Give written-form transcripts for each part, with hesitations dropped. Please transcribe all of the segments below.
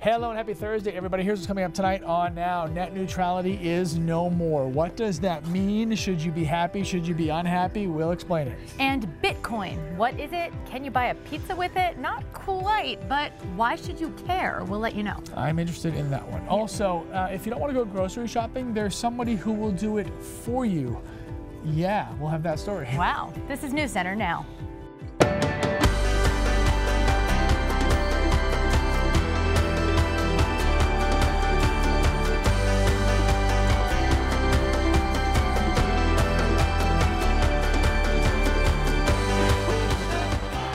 Hello and happy Thursday, everybody. Here's what's coming up tonight on Now. Net neutrality is no more. What does that mean? Should you be happy? Should you be unhappy? We'll explain it. And Bitcoin, what is it? Can you buy a pizza with it? Not quite, but why should you care? We'll let you know. I'm interested in that one. Also, if you don't want to go grocery shopping, there's somebody who will do it for you. Yeah, we'll have that story. Wow. This is News Center now.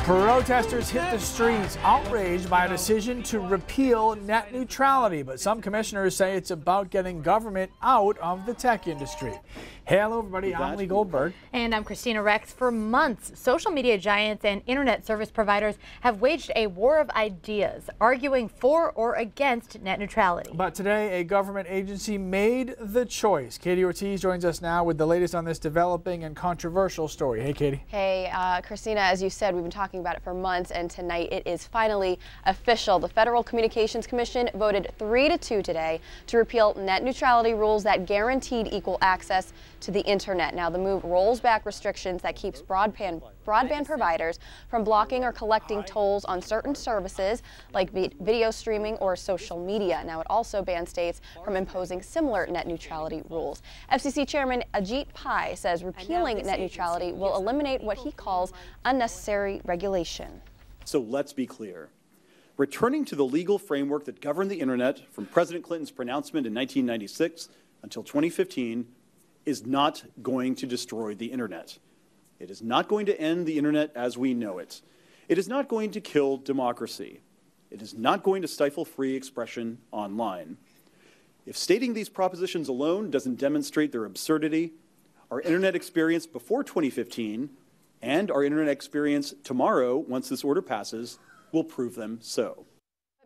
Protesters hit the streets, outraged by a decision to repeal net neutrality. But some commissioners say it's about getting government out of the tech industry. Hello, everybody. I'm Lee Goldberg. And I'm Christina Rex. For months, social media giants and internet service providers have waged a war of ideas, arguing for or against net neutrality. But today, a government agency made the choice. Katie Ortiz joins us now with the latest on this developing and controversial story. Hey, Katie. Hey, Christina, as you said, we've been talking about it for months, and tonight it is finally official. The Federal Communications Commission voted 3-2 today to repeal net neutrality rules that guaranteed equal access to the internet. Now, the move rolls back restrictions that keeps broadband providers from blocking or collecting tolls on certain services like video streaming or social media. Now, it also bans states from imposing similar net neutrality rules. FCC Chairman Ajit Pai says repealing net neutrality will eliminate what he calls unnecessary regulation. So let's be clear. Returning to the legal framework that governed the internet from President Clinton's pronouncement in 1996 until 2015 is not going to destroy the internet. It is not going to end the internet as we know it. It is not going to kill democracy. It is not going to stifle free expression online. If stating these propositions alone doesn't demonstrate their absurdity, our internet experience before 2015 and our internet experience tomorrow, once this order passes, will prove them so.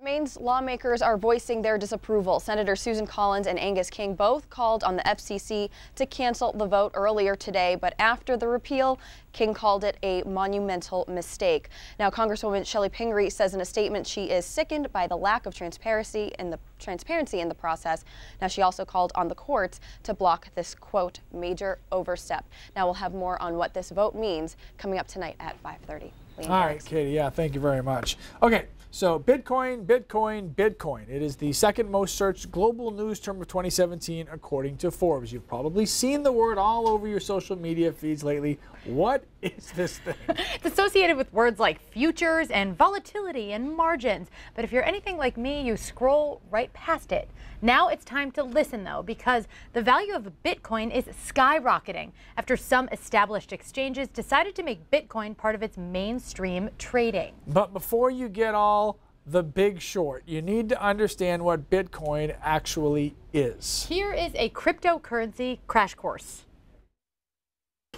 Maine's lawmakers are voicing their disapproval. Senator Susan Collins and Angus King both called on the FCC to cancel the vote earlier today, but after the repeal, King called it a monumental mistake. Now, Congresswoman Shelley Pingree says in a statement she is sickened by the lack of transparency in the process. Now, she also called on the courts to block this, quote, major overstep. Now, we'll have more on what this vote means coming up tonight at 5:30. All right, Katie. Yeah, thank you very much. Okay. So Bitcoin, Bitcoin, Bitcoin. It is the second most searched global news term of 2017, according to Forbes. You've probably seen the word all over your social media feeds lately. What is this thing? It's associated with words like futures and volatility and margins. But if you're anything like me, you scroll right past it. Now it's time to listen, though, because the value of Bitcoin is skyrocketing after some established exchanges decided to make Bitcoin part of its mainstream trading. But before you get all the big short, you need to understand what Bitcoin actually is. Here is a cryptocurrency crash course.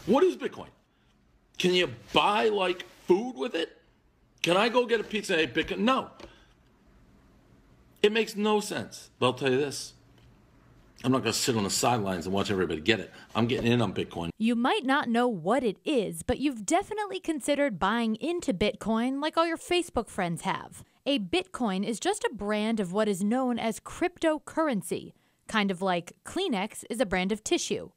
What is Bitcoin? Can you buy like food with it? Can I go get a pizza and eat Bitcoin? No. It makes no sense. But I'll tell you this. I'm not going to sit on the sidelines and watch everybody get it. I'm getting in on Bitcoin. You might not know what it is, but you've definitely considered buying into Bitcoin like all your Facebook friends have. A Bitcoin is just a brand of what is known as cryptocurrency, kind of like Kleenex is a brand of tissue.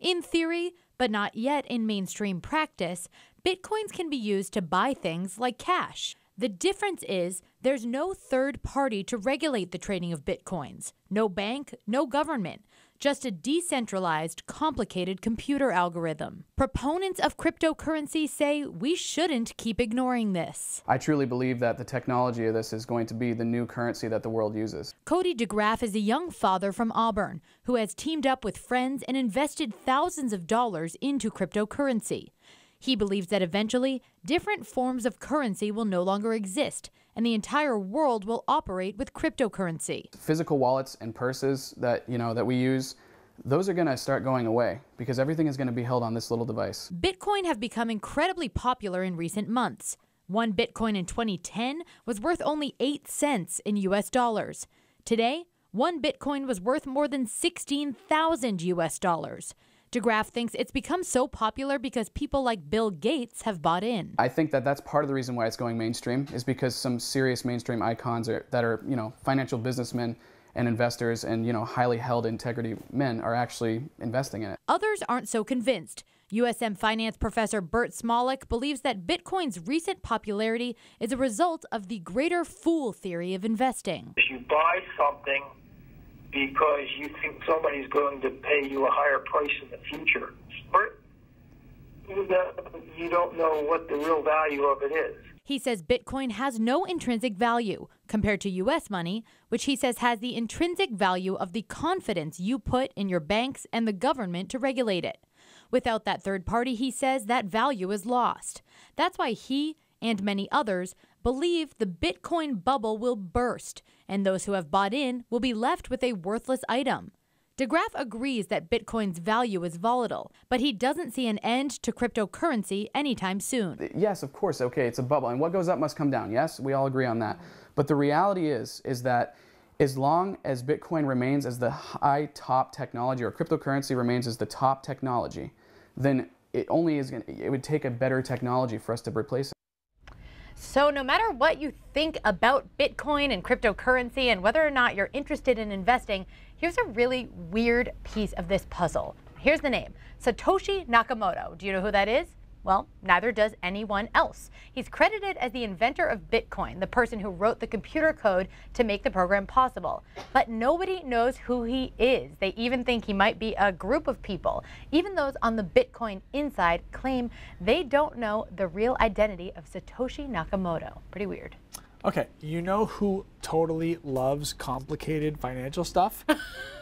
In theory, but not yet in mainstream practice, Bitcoins can be used to buy things like cash. The difference is there's no third party to regulate the trading of Bitcoins. No bank, no government. Just a decentralized, complicated computer algorithm. Proponents of cryptocurrency say we shouldn't keep ignoring this. I truly believe that the technology of this is going to be the new currency that the world uses. Cody DeGraff is a young father from Auburn who has teamed up with friends and invested thousands of dollars into cryptocurrency. He believes that eventually, different forms of currency will no longer exist, and the entire world will operate with cryptocurrency. Physical wallets and purses that we use, those are going to start going away because everything is going to be held on this little device. Bitcoin have become incredibly popular in recent months. One Bitcoin in 2010 was worth only 8 cents in US dollars. Today, one Bitcoin was worth more than 16,000 US dollars. DeGraff thinks it's become so popular because people like Bill Gates have bought in. I think that that's part of the reason why it's going mainstream, is because some serious mainstream icons that are, you know, financial businessmen and investors and, you know, highly held integrity men are actually investing in it. Others aren't so convinced. USM finance professor Bert Smolik believes that Bitcoin's recent popularity is a result of the greater fool theory of investing. If you buy something because you think somebody's going to pay you a higher price in the future, or you don't know what the real value of it is. He says Bitcoin has no intrinsic value compared to U.S. money, which he says has the intrinsic value of the confidence you put in your banks and the government to regulate it. Without that third party, he says that value is lost. That's why he and many others believe the Bitcoin bubble will burst, and those who have bought in will be left with a worthless item. DeGraff agrees that Bitcoin's value is volatile, but he doesn't see an end to cryptocurrency anytime soon. Yes, of course, okay, it's a bubble, and what goes up must come down. Yes, we all agree on that. But the reality is that as long as Bitcoin remains as the high top technology, or cryptocurrency remains as the top technology, then it would take a better technology for us to replace it. So no matter what you think about Bitcoin and cryptocurrency and whether or not you're interested in investing, here's a really weird piece of this puzzle. Here's the name, Satoshi Nakamoto. Do you know who that is? Well, neither does anyone else. He's credited as the inventor of Bitcoin, the person who wrote the computer code to make the program possible. But nobody knows who he is. They even think he might be a group of people. Even those on the Bitcoin inside claim they don't know the real identity of Satoshi Nakamoto. Pretty weird. Okay, you know who totally loves complicated financial stuff?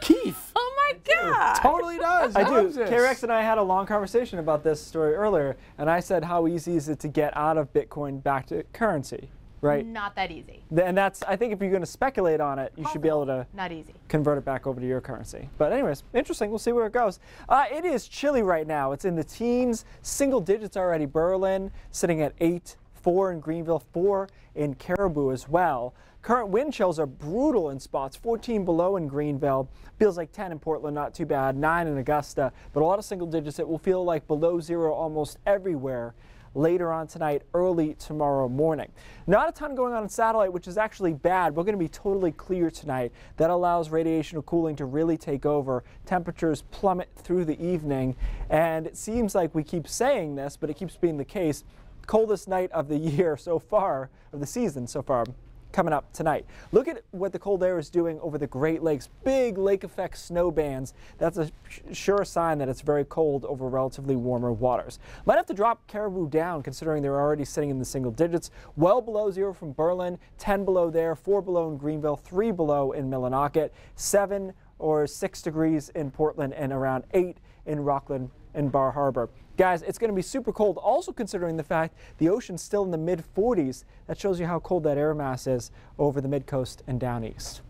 Keith. Oh my God. Totally does. I do. Loves this. K-Rex and I had a long conversation about this story earlier, and I said how easy is it to get out of Bitcoin back to currency, right? Not that easy. And that's, I think if you're going to speculate on it, you should be able to Not easy. convert it back over to your currency. But anyways, interesting. We'll see where it goes. It is chilly right now. It's in the teens, single digits already. Berlin sitting at 8, 4 in Greenville, 4 in Caribou as well. Current wind chills are brutal in spots, 14 below in Greenville. Feels like 10 in Portland, not too bad, 9 in Augusta, but a lot of single digits. It will feel like below zero almost everywhere later on tonight, early tomorrow morning. Not a ton going on in Satellite, which is actually bad. We're going to be totally clear tonight. That allows radiation or cooling to really take over. Temperatures plummet through the evening, and it seems like we keep saying this, but it keeps being the case. Coldest night of the year so far, of the season so far, coming up tonight. Look at what the cold air is doing over the Great Lakes. Big lake effect snow bands. That's a sure sign that it's very cold over relatively warmer waters. Might have to drop Caribou down considering they're already sitting in the single digits. Well below zero from Berlin, 10 below there, 4 below in Greenville, 3 below in Millinocket, 7 or 6 degrees in Portland, and around 8 in Rockland and Bar Harbor. Guys, it's going to be super cold, also considering the fact the ocean's still in the mid-40s. That shows you how cold that air mass is over the mid-coast and down east.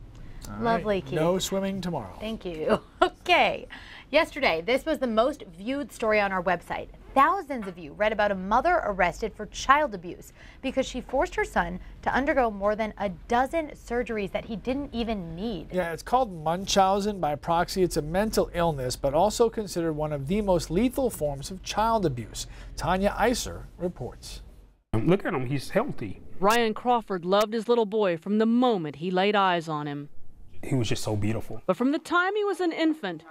All Lovely, right. Keith. No swimming tomorrow. Thank you. Okay. Yesterday, this was the most viewed story on our website. Thousands of you read about a mother arrested for child abuse because she forced her son to undergo more than a dozen surgeries that he didn't even need. Yeah, it's called Munchausen by proxy. It's a mental illness, but also considered one of the most lethal forms of child abuse. Tanya Iser reports. Look at him, he's healthy. Ryan Crawford loved his little boy from the moment he laid eyes on him. He was just so beautiful. But from the time he was an infant,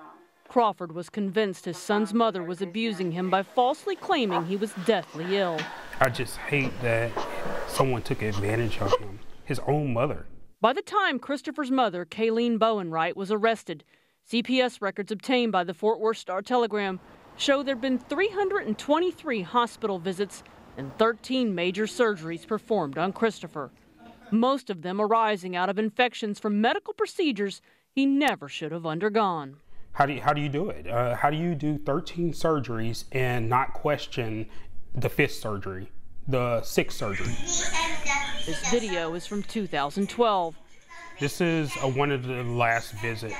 Crawford was convinced his son's mother was abusing him by falsely claiming he was deathly ill. I just hate that someone took advantage of him, his own mother. By the time Christopher's mother, Kayleen Bowenwright, was arrested, CPS records obtained by the Fort Worth Star-Telegram show there had been 323 hospital visits and 13 major surgeries performed on Christopher, most of them arising out of infections from medical procedures he never should have undergone. How do you do it? How do you do 13 surgeries and not question the 5th surgery, the 6th surgery? This video is from 2012. This is one of the last visits.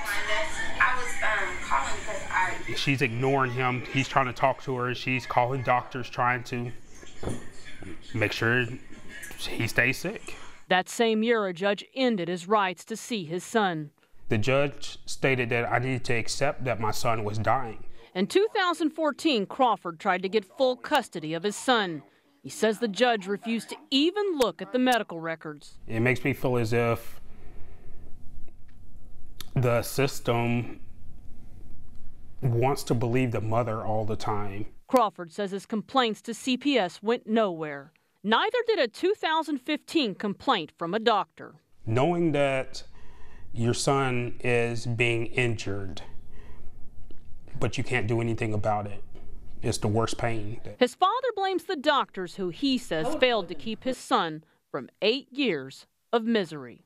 She's ignoring him. He's trying to talk to her. She's calling doctors, trying to make sure he stays sick. That same year, a judge ended his rights to see his son. The judge stated that I needed to accept that my son was dying. In 2014, Crawford tried to get full custody of his son. He says the judge refused to even look at the medical records. It makes me feel as if the system wants to believe the mother all the time. Crawford says his complaints to CPS went nowhere. Neither did a 2015 complaint from a doctor. Knowing that your son is being injured, but you can't do anything about it, is the worst pain. His father blames the doctors who he says failed to keep his son from 8 years of misery.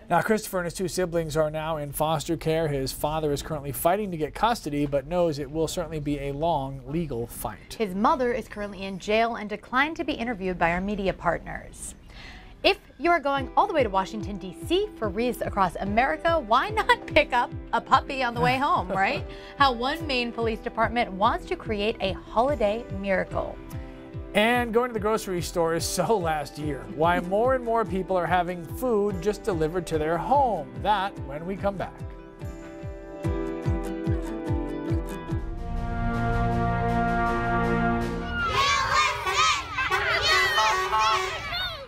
Now, Christopher and his 2 siblings are now in foster care. His father is currently fighting to get custody, but knows it will certainly be a long legal fight. His mother is currently in jail and declined to be interviewed by our media partners. If you are going all the way to Washington, D.C. for Wreaths Across America, why not pick up a puppy on the way home, right? How one Maine police department wants to create a holiday miracle. And going to the grocery store is so last year. Why more and more people are having food just delivered to their home. That when we come back.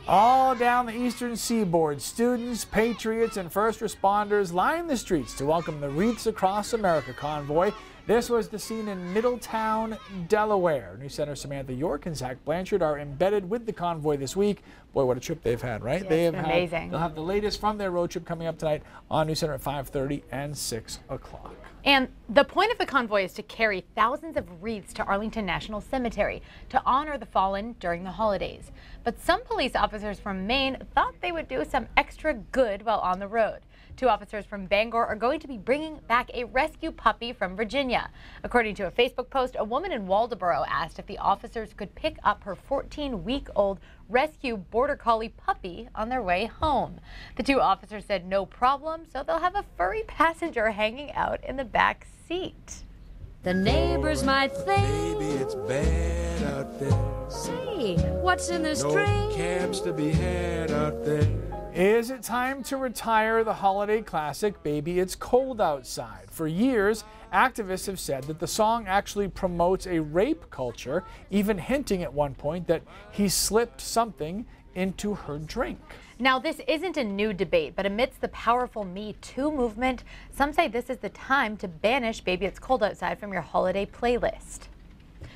All down the eastern seaboard, students, patriots, and first responders line the streets to welcome the Wreaths Across America convoy. This was the scene in Middletown, Delaware. News Center Samantha York and Zach Blanchard are embedded with the convoy this week. Boy, what a trip they've had, right? Yeah, they have amazing. They'll have the latest from their road trip coming up tonight on News Center at 5:30 and 6 o'clock. And the point of the convoy is to carry thousands of wreaths to Arlington National Cemetery to honor the fallen during the holidays. But some police officers from Maine thought they would do some extra good while on the road. 2 officers from Bangor are going to be bringing back a rescue puppy from Virginia. According to a Facebook post, a woman in Waldoboro asked if the officers could pick up her 14-week-old rescue border collie puppy on their way home. The 2 officers said no problem, so they'll have a furry passenger hanging out in the back seat. The neighbors might think, baby, it's bad out there. Say, what's in this drink? No cabs to be had out there. Is it time to retire the holiday classic, Baby It's Cold Outside? For years, activists have said that the song actually promotes a rape culture, even hinting at one point that he slipped something into her drink. Now, this isn't a new debate, but amidst the powerful Me Too movement, some say this is the time to banish Baby It's Cold Outside from your holiday playlist.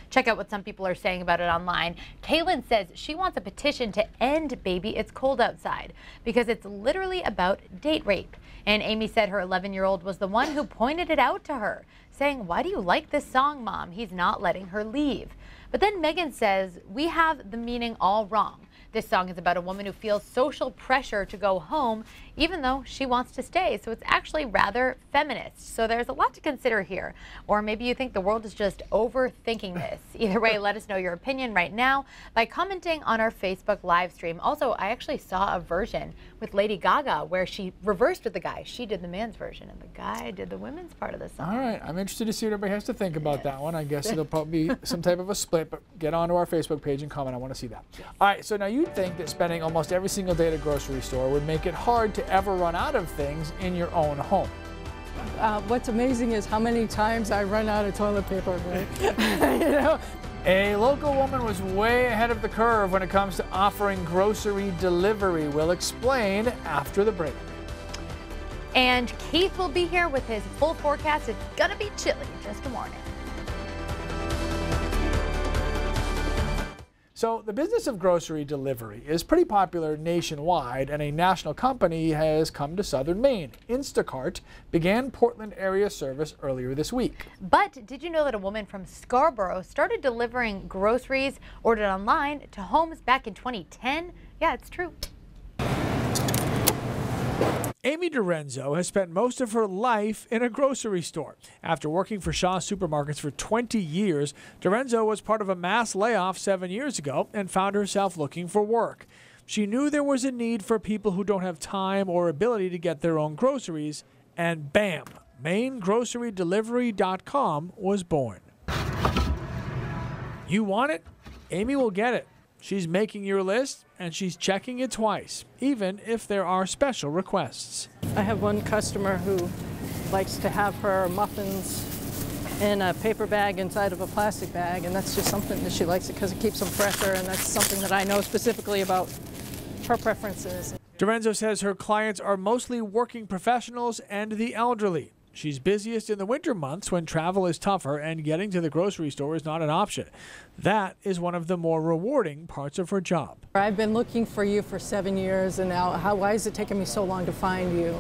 Check out what some people are saying about it online. Kaylin says she wants a petition to end Baby It's Cold Outside because it's literally about date rape. And Amy said her 11-year-old was the one who pointed it out to her, saying, "Why do you like this song, Mom? He's not letting her leave." But then Megan says, "We have the meaning all wrong. This song is about a woman who feels social pressure to go home even though she wants to stay. So it's actually rather feminist. So there's a lot to consider here. Or maybe you think the world is just overthinking this. Either way, let us know your opinion right now by commenting on our Facebook live stream. Also, I actually saw a version with Lady Gaga where she reversed with the guy. She did the man's version and the guy did the women's part of the song. All right, I'm interested to see what everybody has to think about that one. I guess it'll probably be some type of a split, but get onto our Facebook page and comment. I want to see that. All right, so now you'd think that spending almost every single day at a grocery store would make it hard to ever run out of things in your own home. What's amazing is how many times I run out of toilet paper, right? You know? A local woman was way ahead of the curve when it comes to offering grocery delivery. We'll explain after the break. And Keith will be here with his full forecast. It's gonna be chilly just a morning. So the business of grocery delivery is pretty popular nationwide, and a national company has come to southern Maine. Instacart began Portland area service earlier this week. But did you know that a woman from Scarborough started delivering groceries ordered online to homes back in 2010? Yeah, it's true. Amy DiRenzo has spent most of her life in a grocery store. After working for Shaw Supermarkets for 20 years, DiRenzo was part of a mass layoff 7 years ago and found herself looking for work. She knew there was a need for people who don't have time or ability to get their own groceries, and bam, MaineGroceryDelivery.com was born. You want it? Amy will get it. She's making your list, and she's checking it twice, even if there are special requests. I have one customer who likes to have her muffins in a paper bag inside of a plastic bag, and that's just something that she likes it because it keeps them fresher, and that's something that I know specifically about her preferences. Dorenzo says her clients are mostly working professionals and the elderly. She's busiest in the winter months when travel is tougher and getting to the grocery store is not an option. That is one of the more rewarding parts of her job. I've been looking for you for 7 years, and now why is it taking me so long to find you?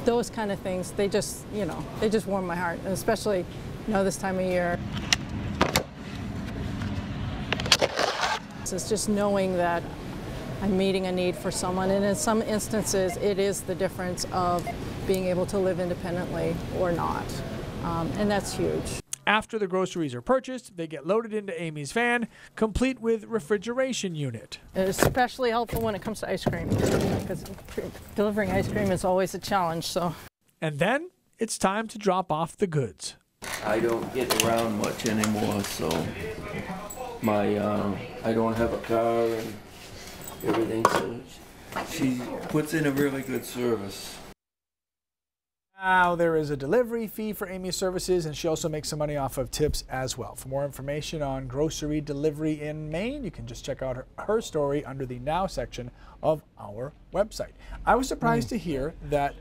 Those kind of things, they just warm my heart, and especially, this time of year. It's just knowing that I'm meeting a need for someone, and in some instances, it is the difference of being able to live independently or not, and that's huge. After the groceries are purchased, they get loaded into Amy's van, complete with refrigeration unit. It's especially helpful when it comes to ice cream, because delivering ice cream is always a challenge. So. And then it's time to drop off the goods. I don't get around much anymore, so I don't have a car and everything, so she puts in a really good service. Now there is a delivery fee for Amy's services, and she also makes some money off of tips as well. For more information on grocery delivery in Maine, you can just check out her story under the Now section of our website. I was surprised to hear that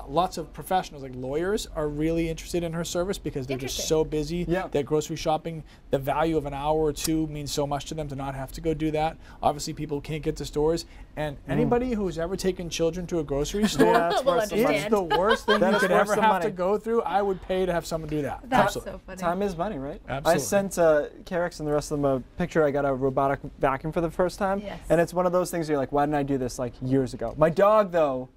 lots of professionals, like lawyers, are really interested in her service because they're just so busy that grocery shopping, the value of an hour or two means so much to them to not have to go do that. Obviously, people can't get to stores, and anybody who's ever taken children to a grocery store, it's the worst thing you could ever have to go through. I would pay to have someone do that. That's Absolutely. so funny. Time is money, right? Absolutely. I sent Carex and the rest of them a picture. I got a robotic vacuum for the first time, and it's one of those things where you're like, why didn't I do this like years ago? My dog, though,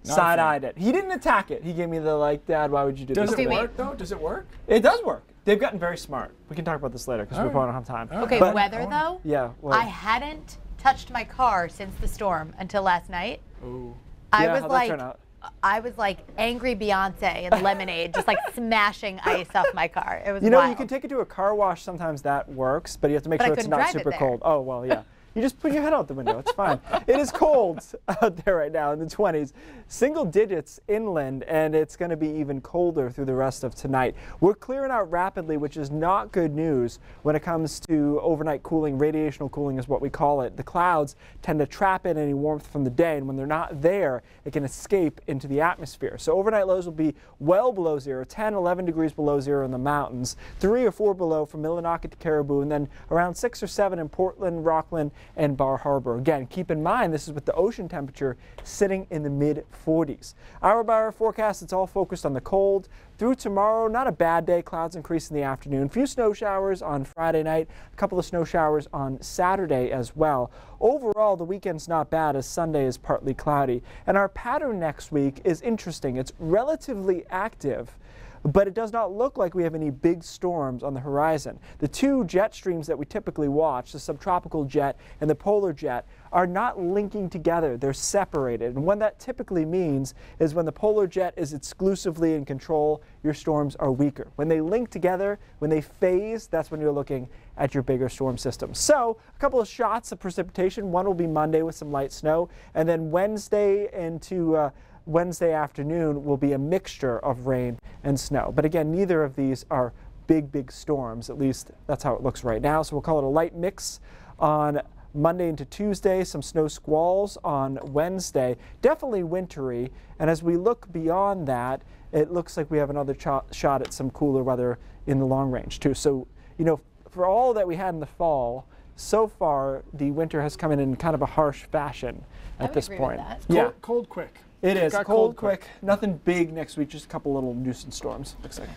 side-eyed it. He didn't attack it. He gave me the like, Dad, why would you do this? Does it work though? Does it work? It does work. They've gotten very smart. We can talk about this later because we probably don't have time. Okay, but, weather though? Yeah. Well, I hadn't touched my car since the storm until last night. Ooh. how'd that turn out? I was like angry Beyonce and Lemonade, just like smashing ice off my car. It was You know, wild. you can take it to a car wash. Sometimes that works, but you have to make But I sure it's couldn't not drive it super there. cold. Oh, well, yeah. You just put your head out the window. It's fine. It is cold out there right now in the 20s. Single digits inland, and it's going to be even colder through the rest of tonight. We're clearing out rapidly, which is not good news when it comes to overnight cooling. Radiational cooling is what we call it. The clouds tend to trap in any warmth from the day, and when they're not there, it can escape into the atmosphere. So overnight lows will be well below zero, 10, 11 degrees below zero in the mountains, 3 or 4 below from Millinocket to Caribou, and then around 6 or 7 in Portland, Rockland, and Bar Harbor. Again, keep in mind this is with the ocean temperature sitting in the mid-40s. Hour by hour forecast, it's all focused on the cold. Through tomorrow, not a bad day. Clouds increase in the afternoon. A few snow showers on Friday night, a couple of snow showers on Saturday as well. Overall, the weekend's not bad as Sunday is partly cloudy. And our pattern next week is interesting. It's relatively active, but it does not look like we have any big storms on the horizon. The two jet streams that we typically watch, the subtropical jet and the polar jet, are not linking together. They're separated. And what that typically means is when the polar jet is exclusively in control, your storms are weaker. When they link together, when they phase, that's when you're looking at your bigger storm system. So a couple of shots of precipitation. One will be Monday with some light snow, and then Wednesday into Wednesday afternoon will be a mixture of rain and snow. But again, neither of these are big storms. At least that's how it looks right now. So we'll call it a light mix on Monday into Tuesday, some snow squalls on Wednesday, definitely wintry. And as we look beyond that, it looks like we have another shot at some cooler weather in the long range too. So, you know, for all that we had in the fall, so far the winter has come in kind of a harsh fashion at this point. Yeah, cold quick. It is cold, quick. Nothing big next week, just a couple little nuisance storms. Looks like.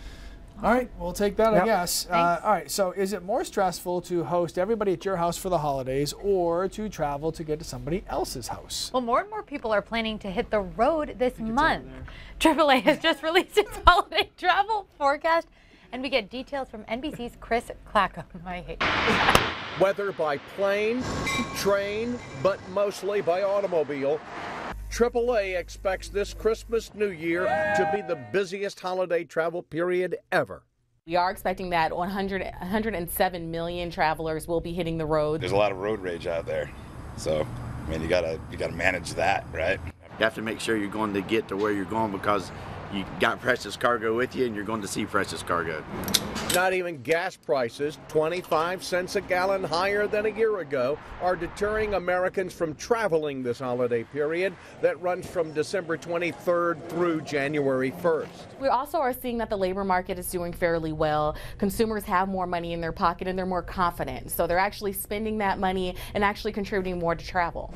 All right, we'll take that, I guess. All right, so is it more stressful to host everybody at your house for the holidays or to travel to get to somebody else's house? Well, more and more people are planning to hit the road this month. AAA has just released its holiday travel forecast, and we get details from NBC's Chris Clackham. I hate that. Whether by plane, train, but mostly by automobile, AAA expects this Christmas New Year to be the busiest holiday travel period ever. We are expecting that 107 million travelers will be hitting the road. There's a lot of road rage out there, so I mean you gotta manage that, right? You have to make sure you're going to get to where you're going, because you got precious cargo with you and you're going to see precious cargo. Not even gas prices, 25 cents a gallon higher than a year ago, are deterring Americans from traveling this holiday period that runs from December 23rd through January 1st. We also are seeing that the labor market is doing fairly well. Consumers have more money in their pocket and they're more confident. So they're actually spending that money and actually contributing more to travel.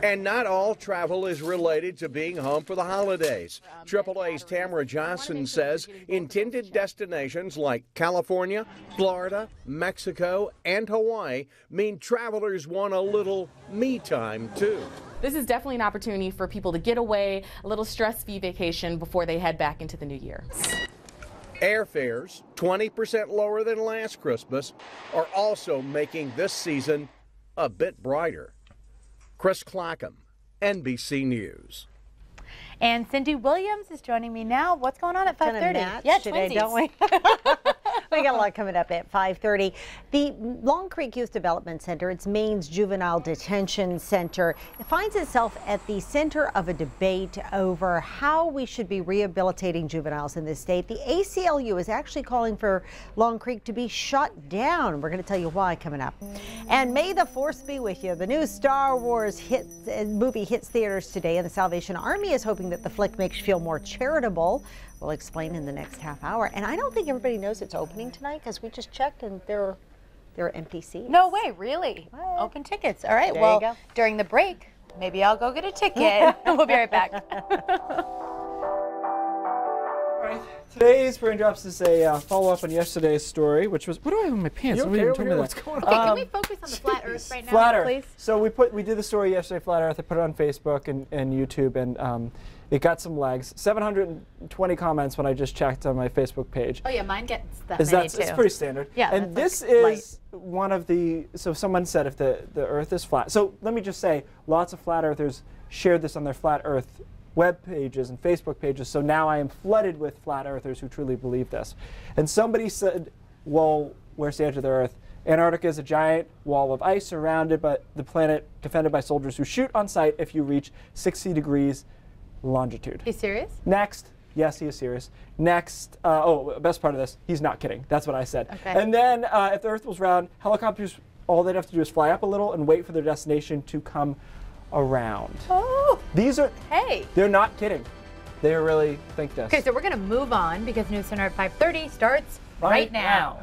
And not all travel is related to being home for the holidays. AAA's Tamara Johnson says intended destinations like California, Florida, Mexico, and Hawaii mean travelers want a little me time too. This is definitely an opportunity for people to get away, a little stress-free vacation before they head back into the new year. Airfares, 20% lower than last Christmas, are also making this season a bit brighter. Chris Clackham, NBC News. And Cindy Williams is joining me now. What's going on at 5:30? Yeah, today, don't we? We got a lot coming up at 5:30. The Long Creek Youth Development Center, it's Maine's juvenile detention center, it finds itself at the center of a debate over how we should be rehabilitating juveniles in this state. The ACLU is actually calling for Long Creek to be shut down. We're going to tell you why coming up. And may the force be with you. The new Star Wars movie hits theaters today, and the Salvation Army is hoping that the flick makes you feel more charitable. We'll explain in the next half hour. And I don't think everybody knows it's opening tonight because we just checked and there are empty seats. No way, really? What? Open tickets. All right, there well, you go. During the break, maybe I'll go get a ticket. We'll be right back. Today's Brain Drops is a follow-up on yesterday's story, which was, what do I have in my pants? You Nobody okay even told me over here? that. What's going on? Okay, can we focus on the flat Earth right now, Flat Earth. please? So we did the story yesterday, Flat Earth. I put it on Facebook and YouTube, and it got some legs. 720 comments when I just checked on my Facebook page. Oh yeah, mine gets that many too. It's pretty standard. Yeah, and that's this like is one of the, so someone said if the Earth is flat. So let me just say, lots of flat earthers shared this on their Flat Earth web pages and Facebook pages, so now I am flooded with flat earthers who truly believe this. And somebody said, well, where's the edge of the Earth? Antarctica is a giant wall of ice surrounded by the planet, defended by soldiers who shoot on sight if you reach 60 degrees longitude. You serious? Next, yes, he is serious. Next, best part of this, he's not kidding. That's what I said. Okay. And then if the Earth was round, helicopters, all they'd have to do is fly up a little and wait for their destination to come around. Oh. These are, hey. They're not kidding. They really think this. Okay, so we're going to move on because News Center at 5:30 starts right now.